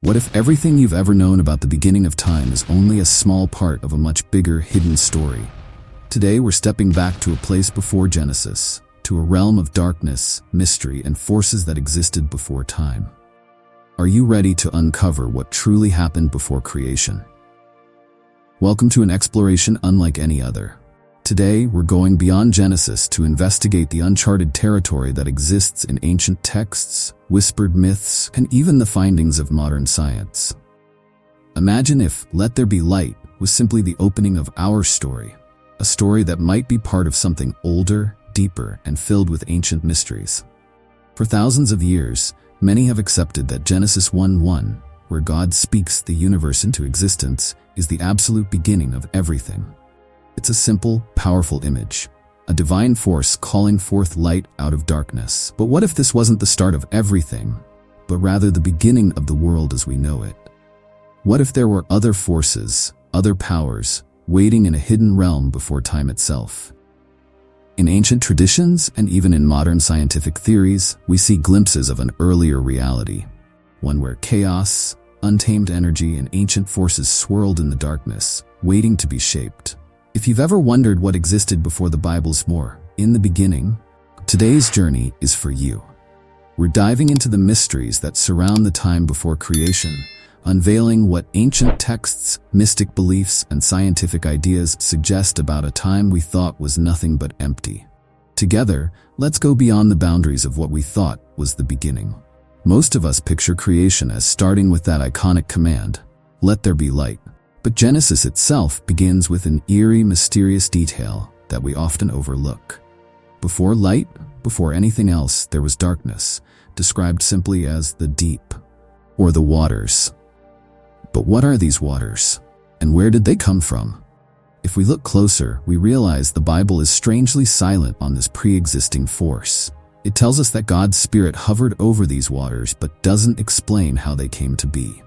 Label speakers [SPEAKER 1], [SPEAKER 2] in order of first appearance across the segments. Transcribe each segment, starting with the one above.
[SPEAKER 1] What if everything you've ever known about the beginning of time is only a small part of a much bigger hidden story? Today we're stepping back to a place before Genesis, to a realm of darkness, mystery, and forces that existed before time. Are you ready to uncover what truly happened before creation? Welcome to an exploration unlike any other. Today, we're going beyond Genesis to investigate the uncharted territory that exists in ancient texts, whispered myths, and even the findings of modern science. Imagine if "Let There Be Light" was simply the opening of our story, a story that might be part of something older, deeper, and filled with ancient mysteries. For thousands of years, many have accepted that Genesis 1:1, where God speaks the universe into existence, is the absolute beginning of everything. It's a simple, powerful image, a divine force calling forth light out of darkness. But what if this wasn't the start of everything, but rather the beginning of the world as we know it? What if there were other forces, other powers, waiting in a hidden realm before time itself? In ancient traditions, and even in modern scientific theories, we see glimpses of an earlier reality, one where chaos, untamed energy, and ancient forces swirled in the darkness, waiting to be shaped. If you've ever wondered what existed before the Bible's more, in the beginning, today's journey is for you. We're diving into the mysteries that surround the time before creation, unveiling what ancient texts, mystic beliefs, and scientific ideas suggest about a time we thought was nothing but empty. Together, let's go beyond the boundaries of what we thought was the beginning. Most of us picture creation as starting with that iconic command, "Let there be light." But Genesis itself begins with an eerie, mysterious detail that we often overlook. Before light, before anything else, there was darkness, described simply as the deep, or the waters. But what are these waters? And where did they come from? If we look closer, we realize the Bible is strangely silent on this pre-existing force. It tells us that God's Spirit hovered over these waters but doesn't explain how they came to be.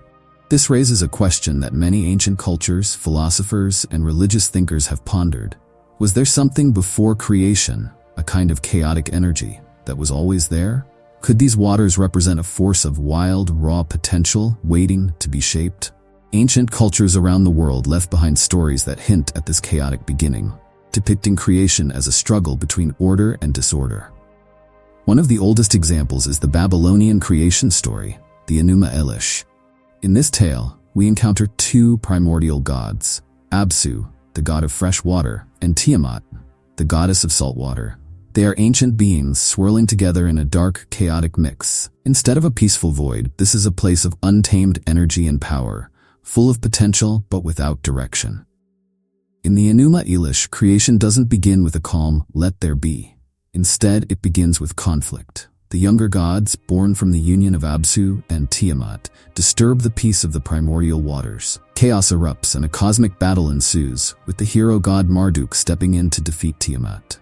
[SPEAKER 1] This raises a question that many ancient cultures, philosophers, and religious thinkers have pondered. Was there something before creation, a kind of chaotic energy, that was always there? Could these waters represent a force of wild, raw potential waiting to be shaped? Ancient cultures around the world left behind stories that hint at this chaotic beginning, depicting creation as a struggle between order and disorder. One of the oldest examples is the Babylonian creation story, the Enuma Elish. In this tale, we encounter two primordial gods, Absu, the god of fresh water, and Tiamat, the goddess of salt water. They are ancient beings swirling together in a dark, chaotic mix. Instead of a peaceful void, this is a place of untamed energy and power, full of potential but without direction. In the Enuma Elish, creation doesn't begin with a calm, "let there be." Instead, it begins with conflict. The younger gods, born from the union of Absu and Tiamat, disturb the peace of the primordial waters. Chaos erupts and a cosmic battle ensues, with the hero god Marduk stepping in to defeat Tiamat.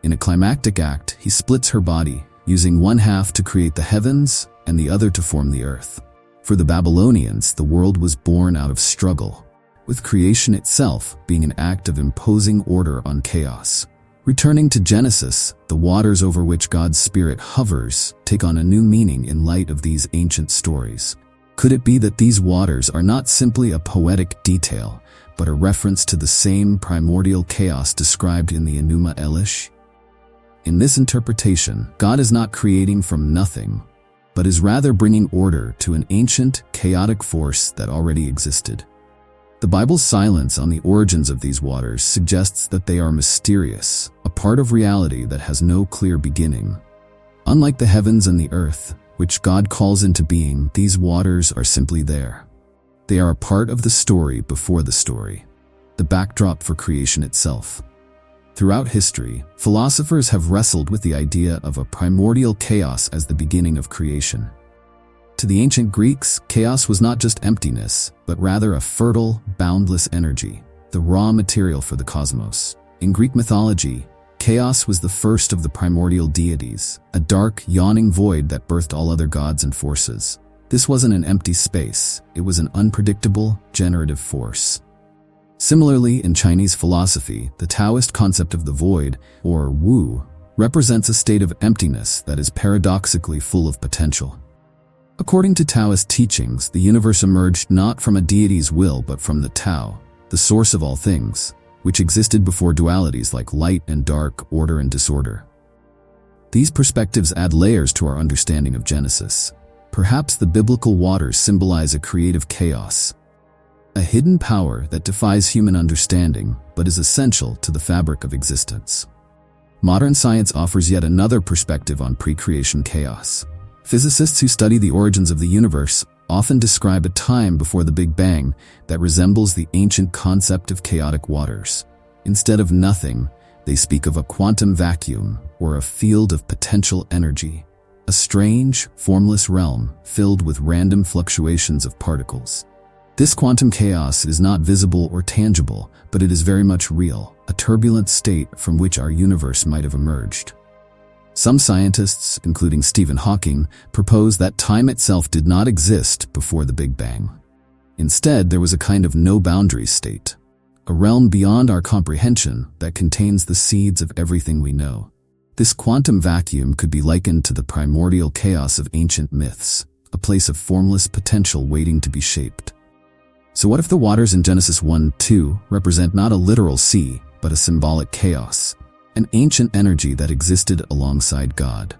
[SPEAKER 1] In a climactic act, he splits her body, using one half to create the heavens and the other to form the earth. For the Babylonians, the world was born out of struggle, with creation itself being an act of imposing order on chaos. Returning to Genesis, the waters over which God's Spirit hovers take on a new meaning in light of these ancient stories. Could it be that these waters are not simply a poetic detail, but a reference to the same primordial chaos described in the Enuma Elish? In this interpretation, God is not creating from nothing, but is rather bringing order to an ancient, chaotic force that already existed. The Bible's silence on the origins of these waters suggests that they are mysterious, a part of reality that has no clear beginning. Unlike the heavens and the earth, which God calls into being, these waters are simply there. They are a part of the story before the story, the backdrop for creation itself. Throughout history, philosophers have wrestled with the idea of a primordial chaos as the beginning of creation. To the ancient Greeks, chaos was not just emptiness, but rather a fertile, boundless energy, the raw material for the cosmos. In Greek mythology, chaos was the first of the primordial deities, a dark, yawning void that birthed all other gods and forces. This wasn't an empty space, it was an unpredictable, generative force. Similarly, in Chinese philosophy, the Taoist concept of the void, or wu, represents a state of emptiness that is paradoxically full of potential. According to Taoist teachings, the universe emerged not from a deity's will but from the Tao, the source of all things, which existed before dualities like light and dark, order and disorder. These perspectives add layers to our understanding of Genesis. Perhaps the biblical waters symbolize a creative chaos, a hidden power that defies human understanding but is essential to the fabric of existence. Modern science offers yet another perspective on pre-creation chaos. Physicists who study the origins of the universe often describe a time before the Big Bang that resembles the ancient concept of chaotic waters. Instead of nothing, they speak of a quantum vacuum or a field of potential energy, a strange, formless realm filled with random fluctuations of particles. This quantum chaos is not visible or tangible, but it is very much real, a turbulent state from which our universe might have emerged. Some scientists, including Stephen Hawking, propose that time itself did not exist before the Big Bang. Instead, there was a kind of no-boundaries state, a realm beyond our comprehension that contains the seeds of everything we know. This quantum vacuum could be likened to the primordial chaos of ancient myths, a place of formless potential waiting to be shaped. So what if the waters in Genesis 1:2 represent not a literal sea, but a symbolic chaos, an ancient energy that existed alongside God?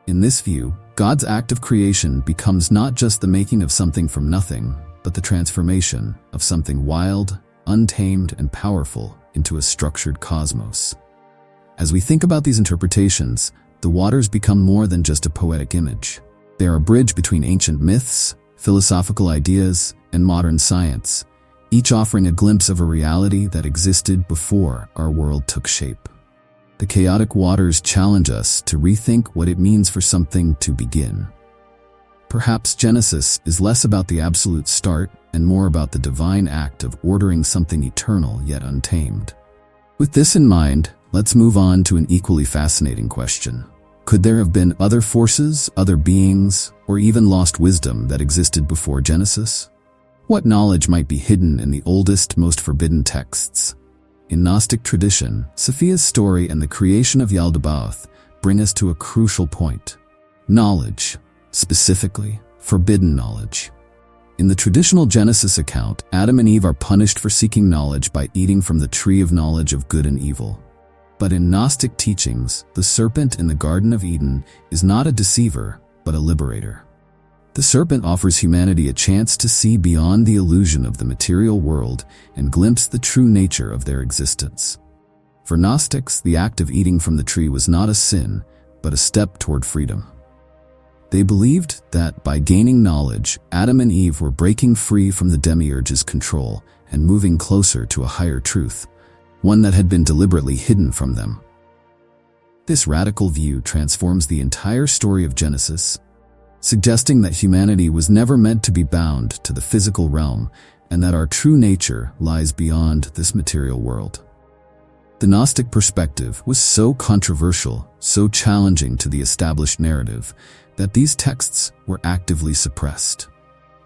[SPEAKER 1] In this view, God's act of creation becomes not just the making of something from nothing, but the transformation of something wild, untamed, and powerful into a structured cosmos. As we think about these interpretations, the waters become more than just a poetic image. They are a bridge between ancient myths, philosophical ideas, and modern science, each offering a glimpse of a reality that existed before our world took shape. The chaotic waters challenge us to rethink what it means for something to begin. Perhaps Genesis is less about the absolute start and more about the divine act of ordering something eternal yet untamed. With this in mind, let's move on to an equally fascinating question. Could there have been other forces, other beings, or even lost wisdom that existed before Genesis? What knowledge might be hidden in the oldest, most forbidden texts? In Gnostic tradition, Sophia's story and the creation of Yaldabaoth bring us to a crucial point. Knowledge, specifically, forbidden knowledge. In the traditional Genesis account, Adam and Eve are punished for seeking knowledge by eating from the tree of knowledge of good and evil. But in Gnostic teachings, the serpent in the Garden of Eden is not a deceiver, but a liberator. The serpent offers humanity a chance to see beyond the illusion of the material world and glimpse the true nature of their existence. For Gnostics, the act of eating from the tree was not a sin, but a step toward freedom. They believed that by gaining knowledge, Adam and Eve were breaking free from the demiurge's control and moving closer to a higher truth, one that had been deliberately hidden from them. This radical view transforms the entire story of Genesis, suggesting that humanity was never meant to be bound to the physical realm and that our true nature lies beyond this material world. The Gnostic perspective was so controversial, so challenging to the established narrative, that these texts were actively suppressed.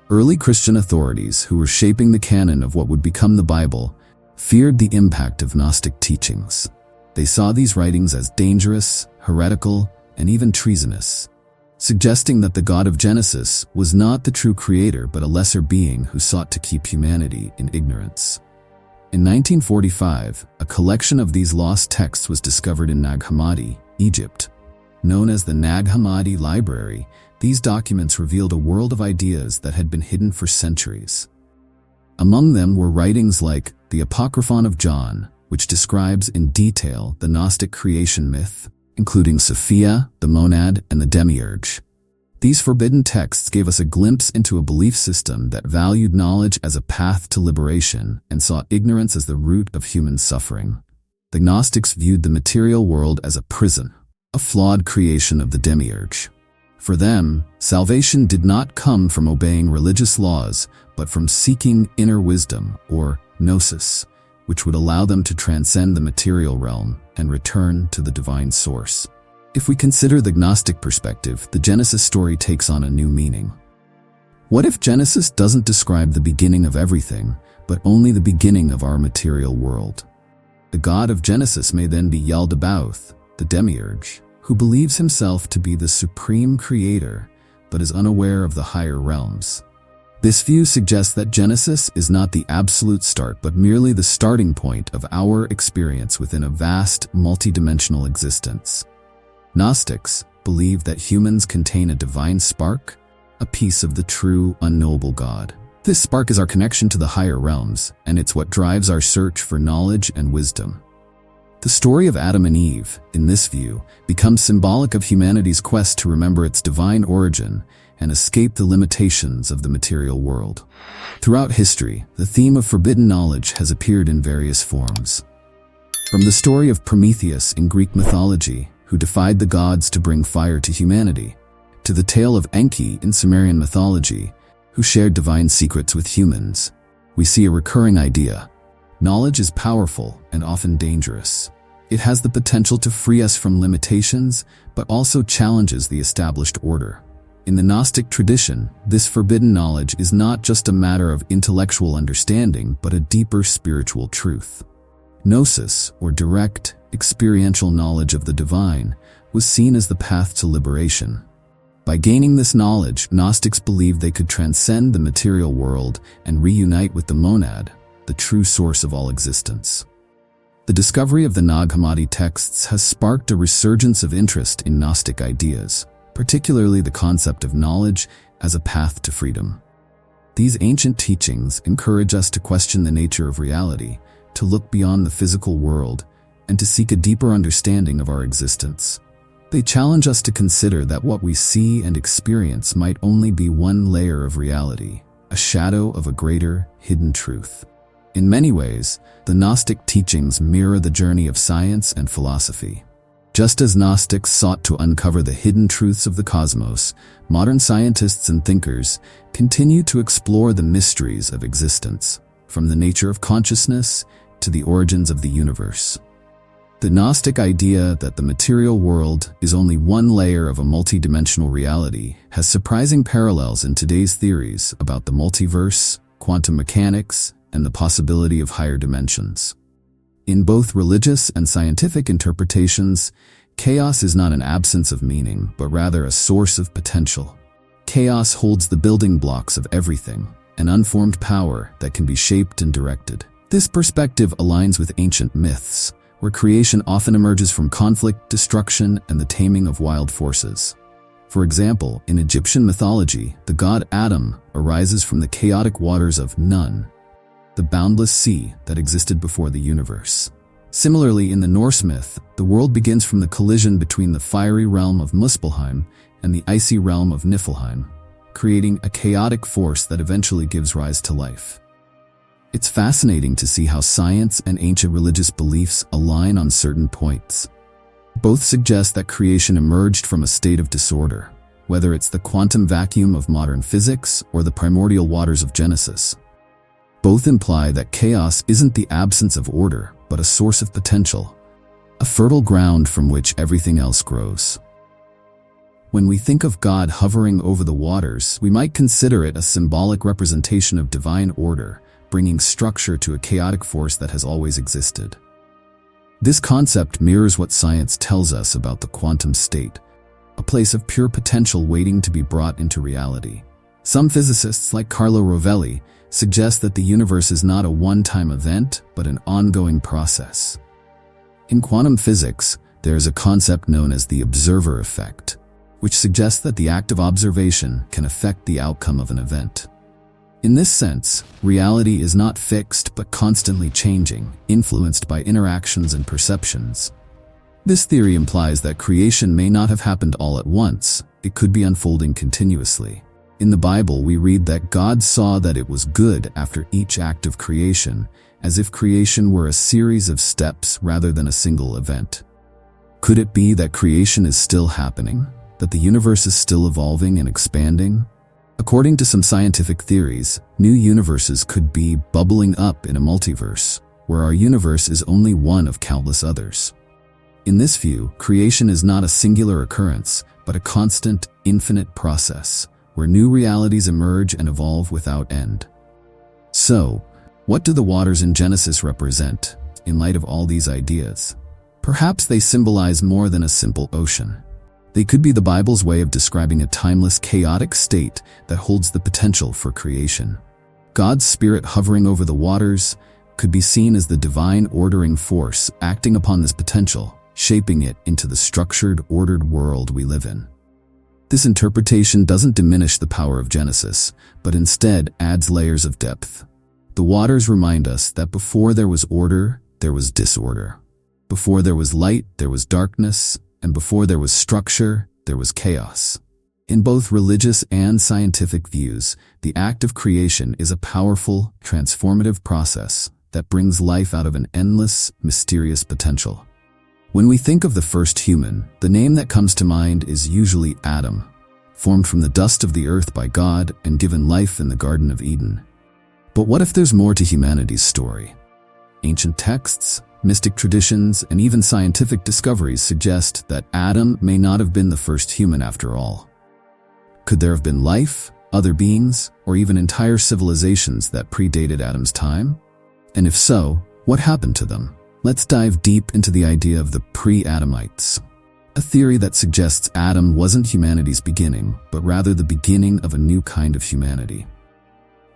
[SPEAKER 1] Early Christian authorities who were shaping the canon of what would become the Bible feared the impact of Gnostic teachings. They saw these writings as dangerous, heretical, and even treasonous, suggesting that the God of Genesis was not the true creator but a lesser being who sought to keep humanity in ignorance. In 1945, a collection of these lost texts was discovered in Nag Hammadi, Egypt. Known as the Nag Hammadi Library, these documents revealed a world of ideas that had been hidden for centuries. Among them were writings like the Apocryphon of John, which describes in detail the Gnostic creation myth, including Sophia, the monad, and the demiurge. These forbidden texts gave us a glimpse into a belief system that valued knowledge as a path to liberation and saw ignorance as the root of human suffering. The Gnostics viewed the material world as a prison, a flawed creation of the demiurge. For them, salvation did not come from obeying religious laws, but from seeking inner wisdom, or gnosis, which would allow them to transcend the material realm and return to the divine source. If we consider the Gnostic perspective, the Genesis story takes on a new meaning. What if Genesis doesn't describe the beginning of everything, but only the beginning of our material world? The God of Genesis may then be Yaldabaoth, the demiurge, who believes himself to be the supreme creator, but is unaware of the higher realms. This view suggests that Genesis is not the absolute start, but merely the starting point of our experience within a vast, multidimensional existence. Gnostics believe that humans contain a divine spark, a piece of the true, unknowable God. This spark is our connection to the higher realms, and it's what drives our search for knowledge and wisdom. The story of Adam and Eve, in this view, becomes symbolic of humanity's quest to remember its divine origin and escape the limitations of the material world. Throughout history, the theme of forbidden knowledge has appeared in various forms. From the story of Prometheus in Greek mythology, who defied the gods to bring fire to humanity, to the tale of Enki in Sumerian mythology, who shared divine secrets with humans, we see a recurring idea. Knowledge is powerful and often dangerous. It has the potential to free us from limitations, but also challenges the established order. In the Gnostic tradition, this forbidden knowledge is not just a matter of intellectual understanding, but a deeper spiritual truth. Gnosis, or direct, experiential knowledge of the divine, was seen as the path to liberation. By gaining this knowledge, Gnostics believed they could transcend the material world and reunite with the monad, the true source of all existence. The discovery of the Nag Hammadi texts has sparked a resurgence of interest in Gnostic ideas, particularly the concept of knowledge as a path to freedom. These ancient teachings encourage us to question the nature of reality, to look beyond the physical world, and to seek a deeper understanding of our existence. They challenge us to consider that what we see and experience might only be one layer of reality, a shadow of a greater, hidden truth. In many ways, the Gnostic teachings mirror the journey of science and philosophy. Just as Gnostics sought to uncover the hidden truths of the cosmos, modern scientists and thinkers continue to explore the mysteries of existence, from the nature of consciousness to the origins of the universe. The Gnostic idea that the material world is only one layer of a multidimensional reality has surprising parallels in today's theories about the multiverse, quantum mechanics, and the possibility of higher dimensions. In both religious and scientific interpretations, chaos is not an absence of meaning, but rather a source of potential. Chaos holds the building blocks of everything, an unformed power that can be shaped and directed. This perspective aligns with ancient myths, where creation often emerges from conflict, destruction, and the taming of wild forces. For example, in Egyptian mythology, the god Adam arises from the chaotic waters of Nun, the boundless sea that existed before the universe. Similarly, in the Norse myth, the world begins from the collision between the fiery realm of Muspelheim and the icy realm of Niflheim, creating a chaotic force that eventually gives rise to life. It's fascinating to see how science and ancient religious beliefs align on certain points. Both suggest that creation emerged from a state of disorder, whether it's the quantum vacuum of modern physics or the primordial waters of Genesis. Both imply that chaos isn't the absence of order, but a source of potential, a fertile ground from which everything else grows. When we think of God hovering over the waters, we might consider it a symbolic representation of divine order, bringing structure to a chaotic force that has always existed. This concept mirrors what science tells us about the quantum state, a place of pure potential waiting to be brought into reality. Some physicists, like Carlo Rovelli, suggest that the universe is not a one-time event, but an ongoing process. In quantum physics, there is a concept known as the observer effect, which suggests that the act of observation can affect the outcome of an event. In this sense, reality is not fixed but constantly changing, influenced by interactions and perceptions. This theory implies that creation may not have happened all at once, it could be unfolding continuously. In the Bible, we read that God saw that it was good after each act of creation, as if creation were a series of steps rather than a single event. Could it be that creation is still happening, that the universe is still evolving and expanding? According to some scientific theories, new universes could be bubbling up in a multiverse, where our universe is only one of countless others. In this view, creation is not a singular occurrence, but a constant, infinite process, where new realities emerge and evolve without end. So, what do the waters in Genesis represent, in light of all these ideas? Perhaps they symbolize more than a simple ocean. They could be the Bible's way of describing a timeless, chaotic state that holds the potential for creation. God's Spirit hovering over the waters could be seen as the divine ordering force acting upon this potential, shaping it into the structured, ordered world we live in. This interpretation doesn't diminish the power of Genesis, but instead adds layers of depth. The waters remind us that before there was order, there was disorder. Before there was light, there was darkness, and before there was structure, there was chaos. In both religious and scientific views, the act of creation is a powerful, transformative process that brings life out of an endless, mysterious potential. When we think of the first human, the name that comes to mind is usually Adam, formed from the dust of the earth by God and given life in the Garden of Eden. But what if there's more to humanity's story? Ancient texts, mystic traditions, and even scientific discoveries suggest that Adam may not have been the first human after all. Could there have been life, other beings, or even entire civilizations that predated Adam's time? And if so, what happened to them? Let's dive deep into the idea of the pre-Adamites, a theory that suggests Adam wasn't humanity's beginning, but rather the beginning of a new kind of humanity.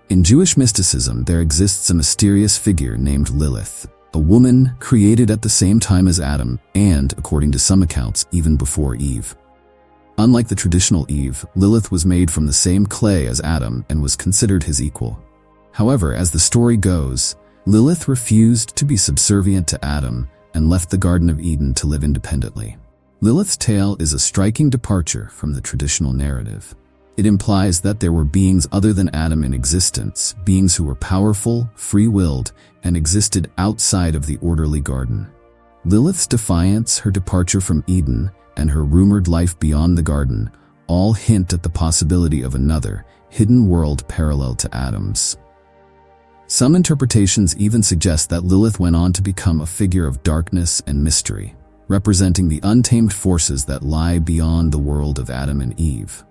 [SPEAKER 1] In Jewish mysticism, there exists a mysterious figure named Lilith, a woman created at the same time as Adam and, according to some accounts, even before Eve. Unlike the traditional Eve, Lilith was made from the same clay as Adam and was considered his equal. However, as the story goes, Lilith refused to be subservient to Adam and left the Garden of Eden to live independently. Lilith's tale is a striking departure from the traditional narrative. It implies that there were beings other than Adam in existence, beings who were powerful, free-willed, and existed outside of the orderly garden. Lilith's defiance, her departure from Eden, and her rumored life beyond the garden all hint at the possibility of another, hidden world parallel to Adam's. Some interpretations even suggest that Lilith went on to become a figure of darkness and mystery, representing the untamed forces that lie beyond the world of Adam and Eve.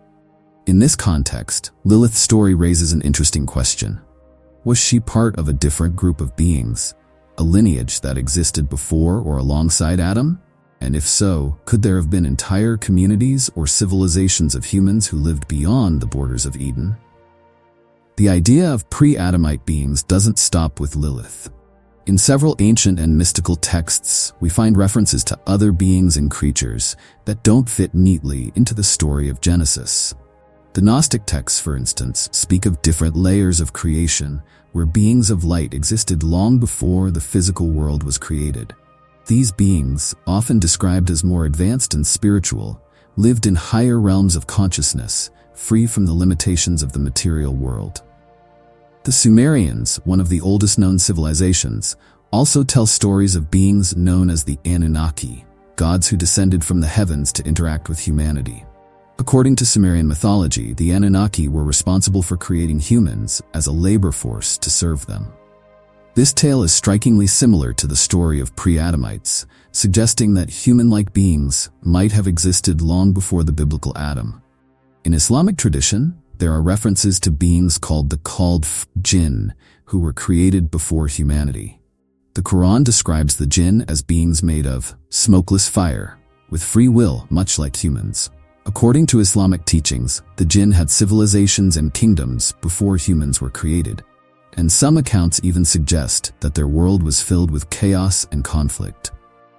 [SPEAKER 1] In this context, Lilith's story raises an interesting question. Was she part of a different group of beings, a lineage that existed before or alongside Adam? And if so, could there have been entire communities or civilizations of humans who lived beyond the borders of Eden? The idea of pre-Adamite beings doesn't stop with Lilith. In several ancient and mystical texts, we find references to other beings and creatures that don't fit neatly into the story of Genesis. The Gnostic texts, for instance, speak of different layers of creation where beings of light existed long before the physical world was created. These beings, often described as more advanced and spiritual, lived in higher realms of consciousness, free from the limitations of the material world. The Sumerians, one of the oldest known civilizations, also tell stories of beings known as the Anunnaki, gods who descended from the heavens to interact with humanity. According to Sumerian mythology, the Anunnaki were responsible for creating humans as a labor force to serve them. This tale is strikingly similar to the story of pre-Adamites, suggesting that human-like beings might have existed long before the biblical Adam. In Islamic tradition, there are references to beings called the jinn, who were created before humanity. The Quran describes the jinn as beings made of smokeless fire, with free will much like humans. According to Islamic teachings, the jinn had civilizations and kingdoms before humans were created, and some accounts even suggest that their world was filled with chaos and conflict.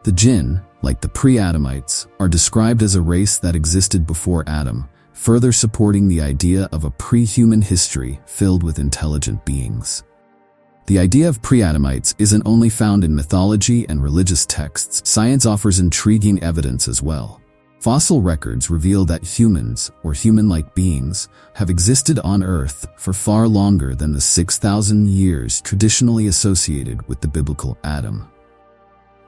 [SPEAKER 1] The jinn, like the pre-Adamites, are described as a race that existed before Adam, further supporting the idea of a pre-human history filled with intelligent beings. The idea of pre-Adamites isn't only found in mythology and religious texts. Science offers intriguing evidence as well. Fossil records reveal that humans, or human-like beings, have existed on Earth for far longer than the 6,000 years traditionally associated with the biblical Adam.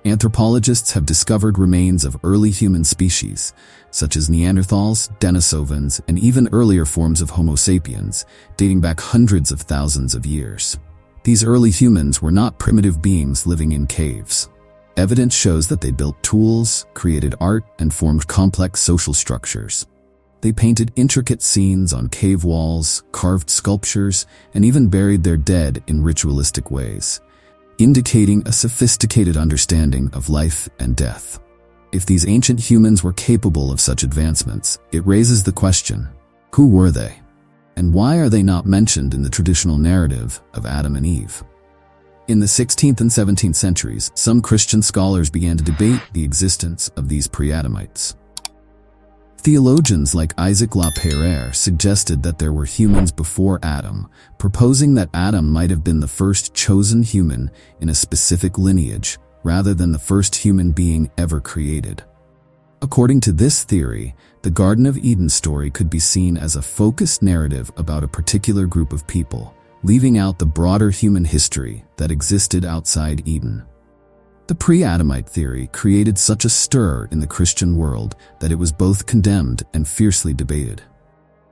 [SPEAKER 1] Anthropologists have discovered remains of early human species, such as Neanderthals, Denisovans, and even earlier forms of Homo sapiens, dating back hundreds of thousands of years. These early humans were not primitive beings living in caves. Evidence shows that they built tools, created art, and formed complex social structures. They painted intricate scenes on cave walls, carved sculptures, and even buried their dead in ritualistic ways, indicating a sophisticated understanding of life and death. If these ancient humans were capable of such advancements, it raises the question, who were they? And why are they not mentioned in the traditional narrative of Adam and Eve? In the 16th and 17th centuries, some Christian scholars began to debate the existence of these pre-Adamites. Theologians like Isaac La Peyrère suggested that there were humans before Adam, proposing that Adam might have been the first chosen human in a specific lineage, rather than the first human being ever created. According to this theory, the Garden of Eden story could be seen as a focused narrative about a particular group of people, leaving out the broader human history that existed outside Eden. The pre-Adamite theory created such a stir in the Christian world that it was both condemned and fiercely debated.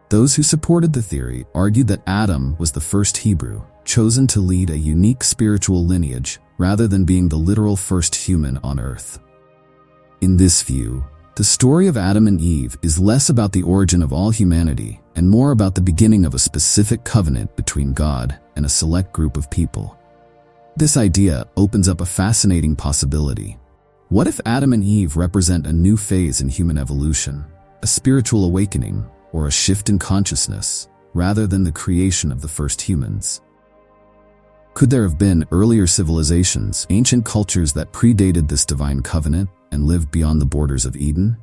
[SPEAKER 1] Those who supported the theory argued that Adam was the first Hebrew, chosen to lead a unique spiritual lineage rather than being the literal first human on earth. In this view, the story of Adam and Eve is less about the origin of all humanity and more about the beginning of a specific covenant between God and a select group of people. This idea opens up a fascinating possibility. What if Adam and Eve represent a new phase in human evolution, a spiritual awakening, or a shift in consciousness, rather than the creation of the first humans? Could there have been earlier civilizations, ancient cultures that predated this divine covenant and lived beyond the borders of Eden?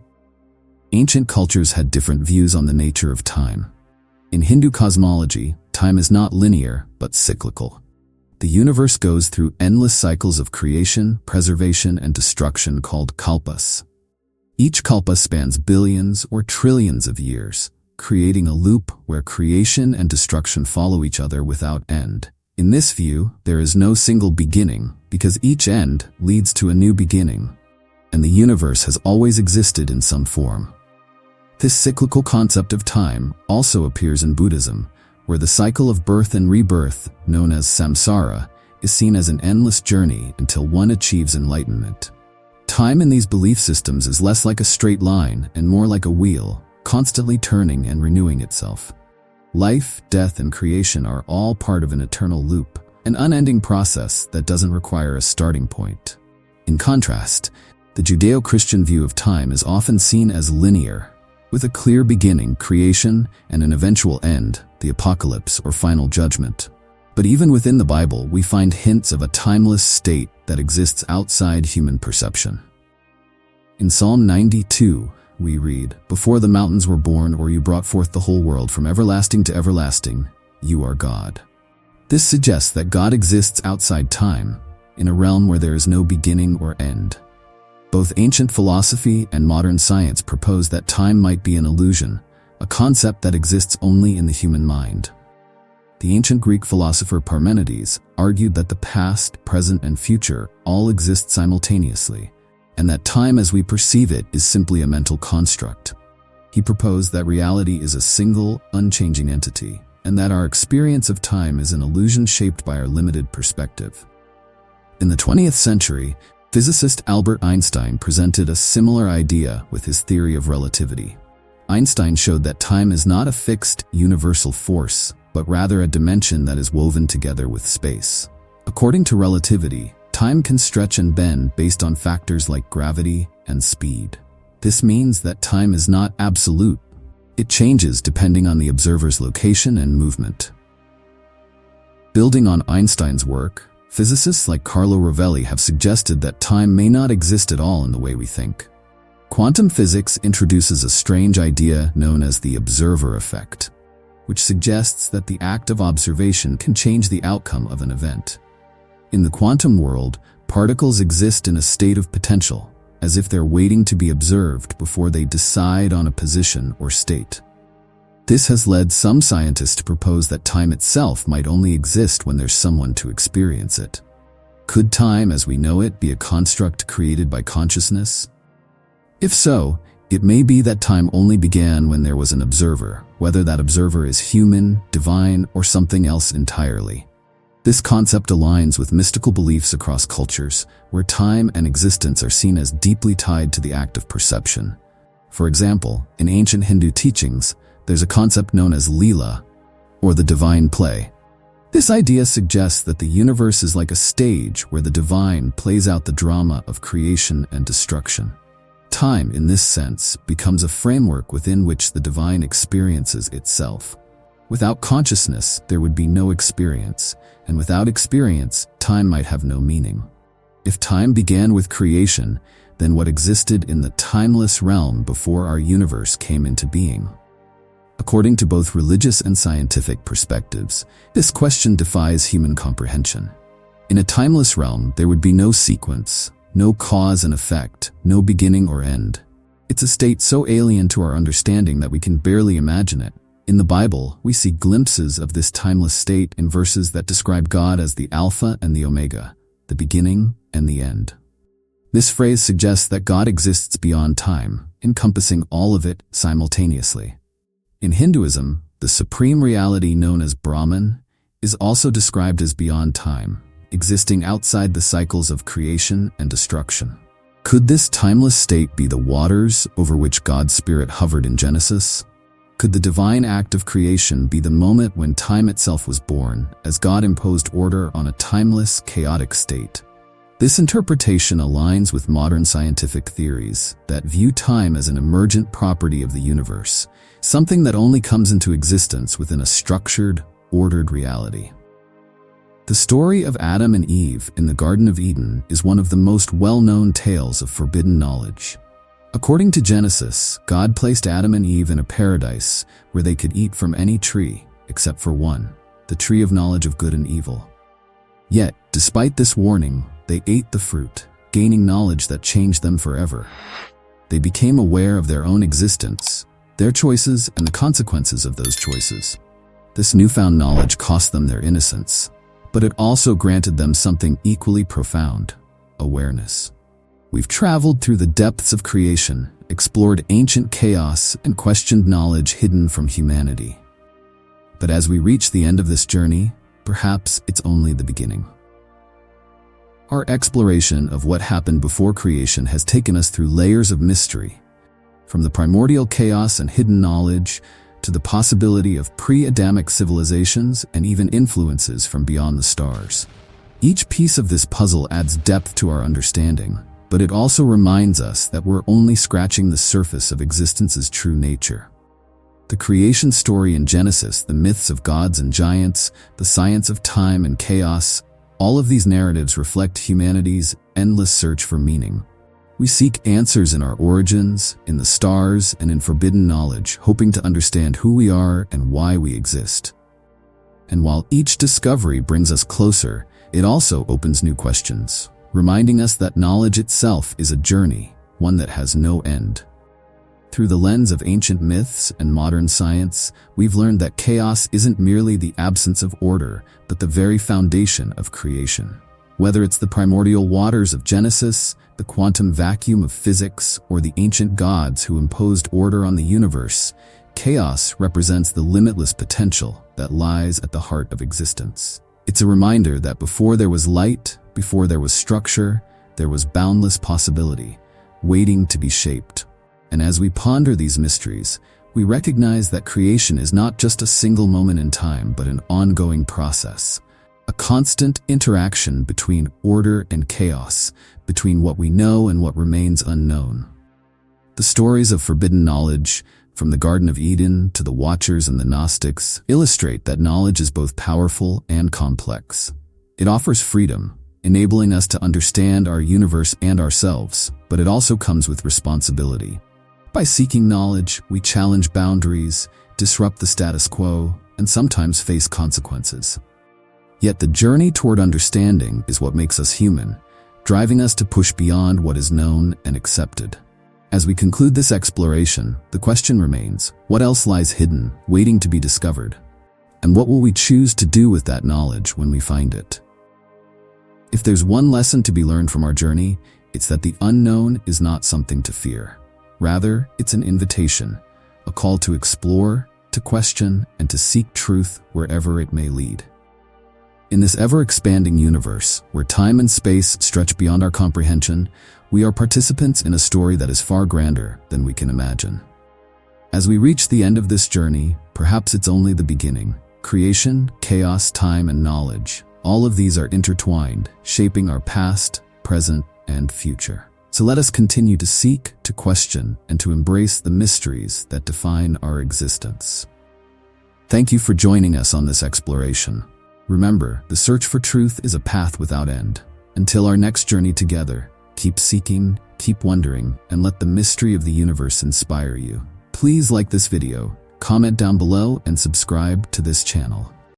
[SPEAKER 1] Ancient cultures had different views on the nature of time. In Hindu cosmology, time is not linear, but cyclical. The universe goes through endless cycles of creation, preservation, and destruction called kalpas. Each kalpa spans billions or trillions of years, creating a loop where creation and destruction follow each other without end. In this view, there is no single beginning, because each end leads to a new beginning, and the universe has always existed in some form. This cyclical concept of time also appears in Buddhism, where the cycle of birth and rebirth, known as samsara, is seen as an endless journey until one achieves enlightenment. Time in these belief systems is less like a straight line and more like a wheel, constantly turning and renewing itself. Life, death, and creation are all part of an eternal loop, an unending process that doesn't require a starting point. In contrast, the Judeo-Christian view of time is often seen as linear, with a clear beginning, creation, and an eventual end, the apocalypse or final judgment. But even within the Bible, we find hints of a timeless state that exists outside human perception. In Psalm 92, we read, "Before the mountains were born, or you brought forth the whole world, from everlasting to everlasting, you are God." This suggests that God exists outside time, in a realm where there is no beginning or end. Both ancient philosophy and modern science propose that time might be an illusion, a concept that exists only in the human mind. The ancient Greek philosopher Parmenides argued that the past, present, and future all exist simultaneously, and that time as we perceive it is simply a mental construct. He proposed that reality is a single, unchanging entity, and that our experience of time is an illusion shaped by our limited perspective. In the 20th century, physicist Albert Einstein presented a similar idea with his theory of relativity. Einstein showed that time is not a fixed, universal force, but rather a dimension that is woven together with space. According to relativity, time can stretch and bend based on factors like gravity and speed. This means that time is not absolute. It changes depending on the observer's location and movement. Building on Einstein's work, physicists like Carlo Rovelli have suggested that time may not exist at all in the way we think. Quantum physics introduces a strange idea known as the observer effect, which suggests that the act of observation can change the outcome of an event. In the quantum world, particles exist in a state of potential, as if they're waiting to be observed before they decide on a position or state. This has led some scientists to propose that time itself might only exist when there's someone to experience it. Could time as we know it be a construct created by consciousness? If so, it may be that time only began when there was an observer, whether that observer is human, divine, or something else entirely. This concept aligns with mystical beliefs across cultures, where time and existence are seen as deeply tied to the act of perception. For example, in ancient Hindu teachings, there's a concept known as Leela, or the divine play. This idea suggests that the universe is like a stage where the divine plays out the drama of creation and destruction. Time, in this sense, becomes a framework within which the divine experiences itself. Without consciousness, there would be no experience, and without experience, time might have no meaning. If time began with creation, then what existed in the timeless realm before our universe came into being? According to both religious and scientific perspectives, this question defies human comprehension. In a timeless realm, there would be no sequence, no cause and effect, no beginning or end. It's a state so alien to our understanding that we can barely imagine it. In the Bible, we see glimpses of this timeless state in verses that describe God as the Alpha and the Omega, the beginning and the end. This phrase suggests that God exists beyond time, encompassing all of it simultaneously. In Hinduism, the supreme reality known as Brahman is also described as beyond time, existing outside the cycles of creation and destruction. Could this timeless state be the waters over which God's Spirit hovered in Genesis? Could the divine act of creation be the moment when time itself was born, as God imposed order on a timeless, chaotic state? This interpretation aligns with modern scientific theories that view time as an emergent property of the universe, something that only comes into existence within a structured, ordered reality. The story of Adam and Eve in the Garden of Eden is one of the most well-known tales of forbidden knowledge. According to Genesis, God placed Adam and Eve in a paradise where they could eat from any tree, except for one, the tree of knowledge of good and evil. Yet, despite this warning, they ate the fruit, gaining knowledge that changed them forever. They became aware of their own existence, their choices, and the consequences of those choices. This newfound knowledge cost them their innocence, but it also granted them something equally profound: awareness. We've traveled through the depths of creation, explored ancient chaos, and questioned knowledge hidden from humanity. But as we reach the end of this journey, perhaps it's only the beginning. Our exploration of what happened before creation has taken us through layers of mystery, from the primordial chaos and hidden knowledge to the possibility of pre-Adamic civilizations and even influences from beyond the stars. Each piece of this puzzle adds depth to our understanding, but it also reminds us that we're only scratching the surface of existence's true nature. The creation story in Genesis, the myths of gods and giants, the science of time and chaos, all of these narratives reflect humanity's endless search for meaning. We seek answers in our origins, in the stars, and in forbidden knowledge, hoping to understand who we are and why we exist. And while each discovery brings us closer, it also opens new questions, reminding us that knowledge itself is a journey, one that has no end. Through the lens of ancient myths and modern science, we've learned that chaos isn't merely the absence of order, but the very foundation of creation. Whether it's the primordial waters of Genesis, the quantum vacuum of physics, or the ancient gods who imposed order on the universe, chaos represents the limitless potential that lies at the heart of existence. It's a reminder that before there was light, before there was structure, there was boundless possibility, waiting to be shaped. And as we ponder these mysteries, we recognize that creation is not just a single moment in time, but an ongoing process, a constant interaction between order and chaos, between what we know and what remains unknown. The stories of forbidden knowledge, from the Garden of Eden to the Watchers and the Gnostics, illustrate that knowledge is both powerful and complex. It offers freedom, enabling us to understand our universe and ourselves, but it also comes with responsibility. By seeking knowledge, we challenge boundaries, disrupt the status quo, and sometimes face consequences. Yet the journey toward understanding is what makes us human, driving us to push beyond what is known and accepted. As we conclude this exploration, the question remains: what else lies hidden, waiting to be discovered? And what will we choose to do with that knowledge when we find it? If there's one lesson to be learned from our journey, it's that the unknown is not something to fear. Rather, it's an invitation, a call to explore, to question, and to seek truth wherever it may lead. In this ever-expanding universe, where time and space stretch beyond our comprehension, we are participants in a story that is far grander than we can imagine. As we reach the end of this journey, perhaps it's only the beginning. Creation, chaos, time, and knowledge, all of these are intertwined, shaping our past, present, and future. So let us continue to seek, to question, and to embrace the mysteries that define our existence. Thank you for joining us on this exploration. Remember, the search for truth is a path without end. Until our next journey together, keep seeking, keep wondering, and let the mystery of the universe inspire you. Please like this video, comment down below, and subscribe to this channel.